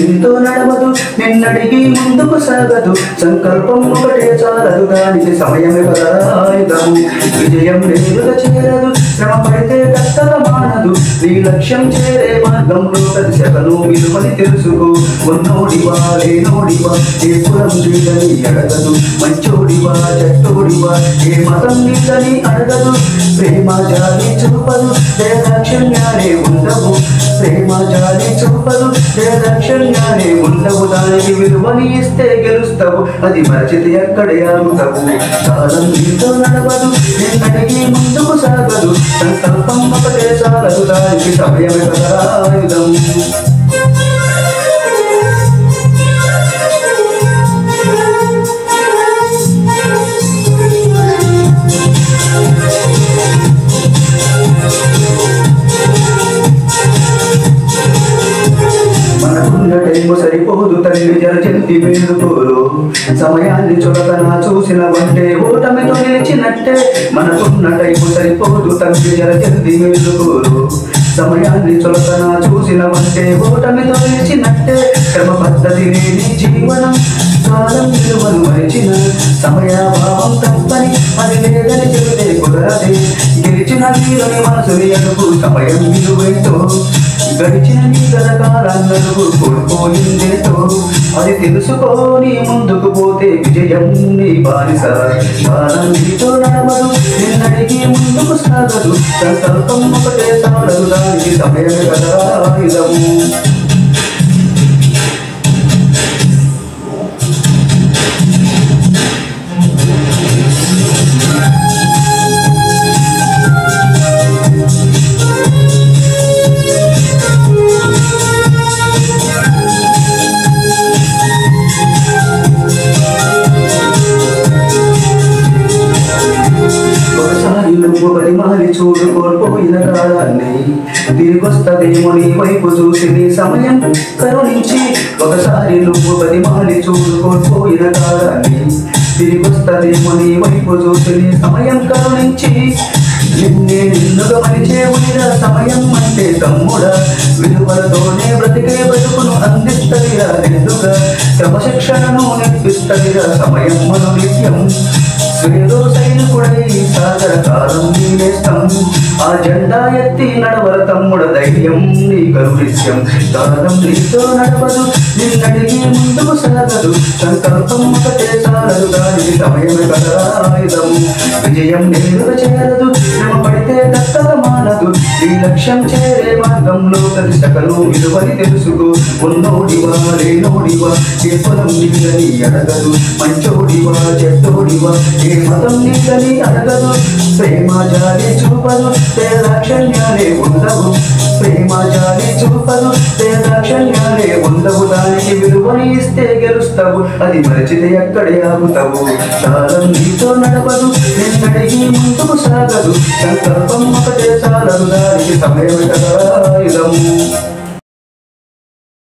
నీతో నడవదు నిన్నడిగి ముందుకు సాగదు సంకల్పం ఒకటే చాలదు దానికి సమయమే పదాయుధము విజయం నేరుగా చేరదు శ్రమ పడితే కష్టత మానదు నీ లక్ష్యం చేరే మార్గంలో ప్రతి సెకను విలువని తెలుసుకో ఉన్నోడివా లేనోడివా ఏ కులం నీదని అడగదు మంచోడివా చెట్టోడివా ఏ మతం నీదని అడగదు ప్రేమ జాలి చూపదు దయాదాక్షిణ్యాలే ఉండవు ప్రేమ జాలి చూపదు దయాదాక్షిణ్యాలే ఉండవు దానికి విలువని ఇస్తే గెలుస్తావు అది మరచితే అక్కడే ఆగుతావు కాలం నీతో నడవదు నిన్నడిగి ముందుకు సాగదు సంకల్పం ఒకటే చాలదు దానికి సమయమే కదా ఆయుధం టైము సరిపోదు తల్లి జరచంతి వేడుకోరు సమయాన్ని చులకన చూసిన వంటే ఓటమితో నిలిచినట్టే మనకున్న టైము సరిపోదు తల్లి జరచంతి వేడుకోరు సమయాన్ని చులకన చూసిన వంటే ఓటమితో నిలిచినట్టే క్రమ పద్ధతి లేని జీవనం కాలం విలువను మరిచిన సమయాభావం తప్పని అది లేదని చెబితే కుదరదే గెలిచిన వీరుని మనసుని అనుకు సమయం విలువేంటో గడిచిన నీ గతకాలందరూ కోల్పోయిందేతో అది తెలుసుకొని ముందుకు పోతే విజయం నీ బానిస కాలం నీతో నడవదు నిన్నడిగి ముందుకు సాగదు సంకల్పం ఒకటే చాలదు దానికి సమయమే కదా ఆయుధము పరిమాలి చూడు కోల్పోయిన కాలాన్ని తిరిగొస్తదేమో నీ వైపు చూసి నీ సమయం కరుణించి ఒకసారి నువ్వు పరిమాలి చూడు కోల్పోయిన కాలాన్ని తిరిగొస్తదేమో నీ వైపు చూసి నీ సమయం కరుణించి నిన్నే నిన్నుగా మనిచే ఉండిన సమయం అంటే తమ్ముడా విలువలతోనే బ్రతికే బతుకును అందిస్తదిరా నిన్నుగా క్రమశిక్షణను నేర్పిస్తదిరా సమయం మను నిత్యం స్వేదో సైనికుడై సాగర కాలం నీనేస్తాం ఆ జెండా ఎత్తి నడవర తమ్ముడ ధైర్యం నీ కరునిత్యం కాలం నీతో నడవదు నిన్నడిగి ముందుకు సాగదు సంకల్పం ఒకటే చాలదు దానికి సమయమే కదా ఆయుధం విజయం నేరుగా చేరదు శ్రమ పడితే దత్తత మానదు నీ లక్ష్యం చేరే మార్గంలో ప్రతి సకలు విలువని తెలుసుకో ఉన్నోడివా లేనోడివా ఏ పొలం నీదని అడగదు మంచోడివా చెట్టోడివా ఏ మతం నీదని అడగదు ప్రేమ జాలి చూపదు దయాదాక్షిణ్యాలే ఉండవు ప్రేమ జాలి చూపదు దయాదాక్షిణ్యాలే ఉండవు దానికి విలువని ఇస్తే గెలుస్తావు అది మరచితే అక్కడే ఆగుతావు కాలం నీతో నడవదు నిన్నడిగి ముందుకు సాగదు సంకల్పం ఒకటే చాలదు దానికి సమయమే కదా ఆయుధము